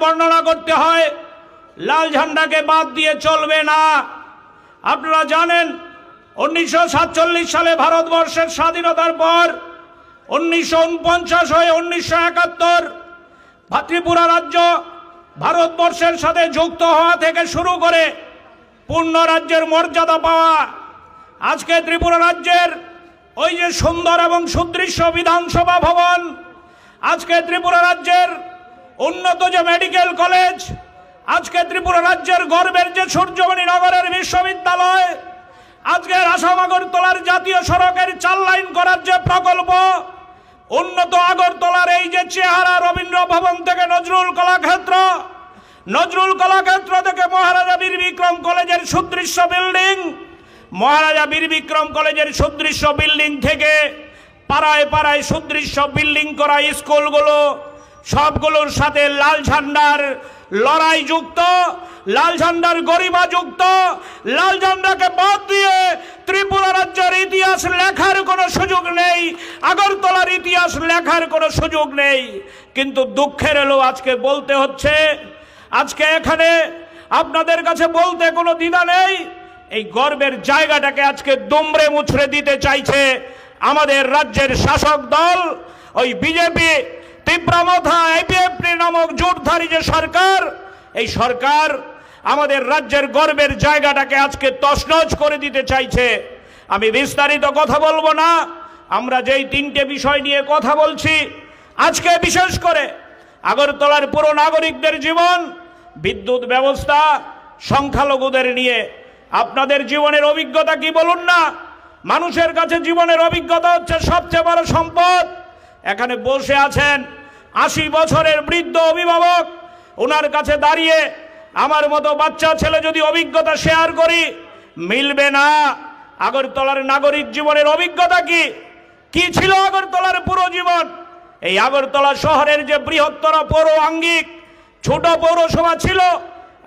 বর্ণনা করতে হয়, লাল ঝান্ডাকে বাদ দিয়ে চলবে না। আপনারা জানেন 1947 সালে ভারতবর্ষের স্বাধীনতার পর 1949 হয়ে 1971 ত্রিপুরা রাজ্য ভারতবর্ষের সাথে যুক্ত হওয়া থেকে শুরু করে পূর্ণ রাজ্যের মর্যাদা পাওয়া, আজকে ত্রিপুরা রাজ্যের ওই যে সুন্দর এবং সুদৃশ্য বিধানসভা ভবন, আজকে ত্রিপুরা রাজ্যের উন্নত যে মেডিকেল কলেজ, আজকে ত্রিপুরা রাজ্যের গর্বের যে সূর্যমণি নগরের বিশ্ববিদ্যালয়, আজকের আসাম আগরতলার জাতীয় সড়কের 4 লাইন করার যে প্রকল্প, উন্নত আগরতলার এই যে চেহারা, রবীন্দ্র ভবন থেকে নজরুল কলাক্ষেত্র, নজরুল কলাক্ষেত্র থেকে মহারাজা বীর বিক্রম কলেজের সুদৃশ্য বিল্ডিং, মহারাজা বীর বিক্রম কলেজের সুদৃশ্য বিল্ডিং থেকে পাড়ায় পাড়ায় সুদৃশ্য বিল্ডিং করা স্কুলগুলো, সবগুলোর সাথে লাল ঝান্ডার লড়াই যুক্ত, লাল ঝান্ডার গরিমা যুক্ত। লাল ঝান্ডাকে বাদ দিয়ে ত্রিপুরা রাজ্যের ইতিহাস লেখার কোনো সুযোগ নেই, আগরতলার ইতিহাস লেখার কোনো সুযোগ নেই। কিন্তু দুঃখের এলো আজকে বলতে হচ্ছে, আজকে এখানে আপনাদের কাছে বলতে কোনো দ্বিধা নেই, এই গর্বের জায়গাটাকে আজকে দুমড়ে মুচড়ে দিতে চাইছে আমাদের রাজ্যের শাসক দল, ওই বিজেপি তীব্রমাথা এপিএফটি নামক জোটধারী যে সরকার, এই সরকার আমাদের রাজ্যের গর্বের জায়গাটাকে আজকে তছনছ করে দিতে চাইছে। আমি বিস্তারিত কথা বলবো না, আমরা যেই 3টে বিষয় নিয়ে কথা বলছি আজকে, বিশেষ করে আগরতলার পুরো নাগরিকদের জীবন, বিদ্যুৎ ব্যবস্থা, সংখ্যালঘুদের নিয়ে আপনাদের জীবনের অভিজ্ঞতা কি বলুন না? মানুষের কাছে জীবনের অভিজ্ঞতা হচ্ছে সবচেয়ে বড় সম্পদ। এখানে বসে আছেন 80 বছরের বৃদ্ধ অভিভাবক, ওনার কাছে দাঁড়িয়ে আমার মতো বাচ্চা ছেলে যদি অভিজ্ঞতা শেয়ার করি, মিলবে না। আগরতলার নাগরিক জীবনের অভিজ্ঞতা কি ছিল আগরতলার পুরো জীবন? এই আগরতলা শহরের যে বৃহত্তর পৌর আঙ্গিক ছোট পৌরসভা ছিল,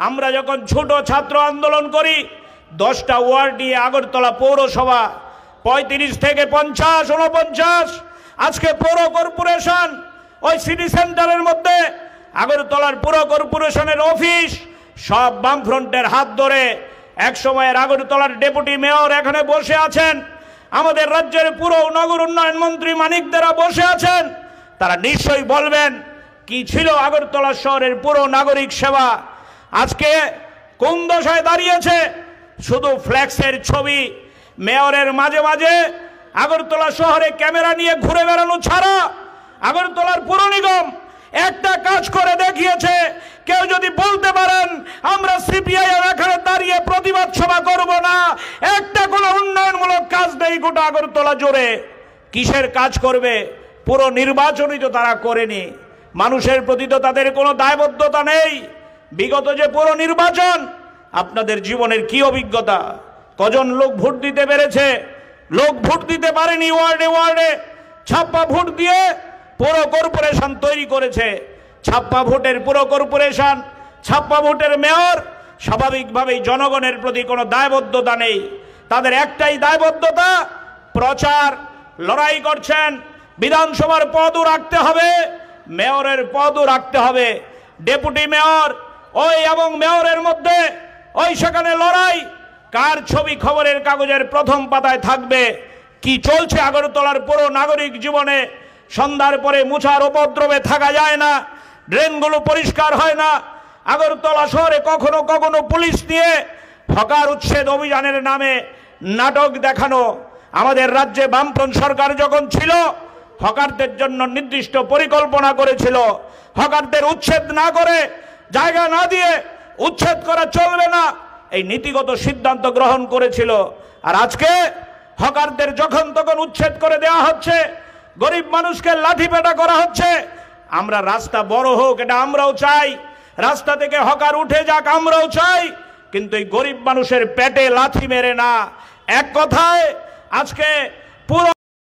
আমরা যখন ছোট ছাত্র আন্দোলন করি 10টা ওয়ার্ড নিয়ে আগরতলা পৌরসভা 35 থেকে 50, 49, আজকে পৌর কর্পোরেশন, ওই সিটি সেন্টারের মধ্যে আগরতলার পুর কর্পোরেশনের অফিস সব বামফ্রন্টের হাত ধরে এক সময়ের আগরতলার ডেপুটি মেয়র এখানে বসে আছেন, আমাদের রাজ্যের পুরো নগর উন্নয়ন মন্ত্রী মানিক দেরা বসে আছেন। তারা নিশ্চয়ই বলবেন কি ছিল আগরতলা শহরের পুরো নাগরিক সেবা। আজকে কোন দশায় দাঁড়িয়েছে? শুধু ফ্ল্যাক্সের ছবি, মেয়রের মাঝে মাঝে আগরতলা শহরে ক্যামেরা নিয়ে ঘুরে বেড়ানো ছাড়া আগরতলার পুর নিগম একটা কাজ করে দেখিয়েছে? কেউ যদি বলতে পারেন আমরা সিপিআইএম এখানে দাঁড়িয়ে প্রতিবাদ সভা করব না, একটা কোনো উন্নয়নমূলক কাজ নেই গোটা আগরতলা জুড়ে, কিসের কাজ করবে? পুরো নির্বাচনই তো তারা করেনি, মানুষের প্রতি তো তাদের কোনো দায়বদ্ধতা নেই। বিগত যে পুরো নির্বাচন, আপনাদের জীবনের কি অভিজ্ঞতা? কজন লোক ভোট দিতে পেরেছে? লোক ভোট দিতে পারেনি। ওয়ার্ডে ওয়ার্ডে ছাপ্পা ভোট দিয়ে পুরো কর্পোরেশন তৈরি করেছে। ছাপ্পা ভোটের পুরো কর্পোরেশন, ছাপ্পা ভোটের মেয়র, স্বাভাবিকভাবেই জনগণের প্রতি কোনো দায়বদ্ধতা নেই। তাদের একটাই দায়বদ্ধতা, প্রচার, লড়াই করছেন। বিধানসভার পদও রাখতে হবে, মেয়রের পদও রাখতে হবে। ডেপুটি মেয়র ওই এবং মেয়রের মধ্যে ওই সেখানে লড়াই। কার ছবি খবরের কাগজের প্রথম পাতায় থাকবে? কি চলছে আগরতলার পুরো নাগরিক জীবনে? সন্ধ্যার পরে মুছার উপদ্রবে থাকা যায় না, ড্রেনগুলো পরিষ্কার হয় না। আগরতলা শহরে কখনো কখনো পুলিশ দিয়ে হকার উচ্ছেদ অভিযানের নামে নাটক দেখানো। আমাদের রাজ্যে বামফ্রন্ট সরকার যখন ছিল, হকারদের জন্য নির্দিষ্ট পরিকল্পনা করেছিল। হকারদের উচ্ছেদ না করে, জায়গা না দিয়ে উচ্ছেদ করা চলবে না, এই নীতিগত সিদ্ধান্ত গ্রহণ করেছিল। আর আজকে হকারদের যখন তখন উচ্ছেদ করে দেওয়া হচ্ছে, গরিব মানুষকে লাঠিপেটা করা হচ্ছে। আমরা রাস্তা বড় হোক, এটা আমরাও চাই, রাস্তা থেকে হকার উঠে যাক, আমরাও চাই, কিন্তু এই গরিব মানুষের পেটে লাথি মেরে না। এক কথায় আজকে পুরো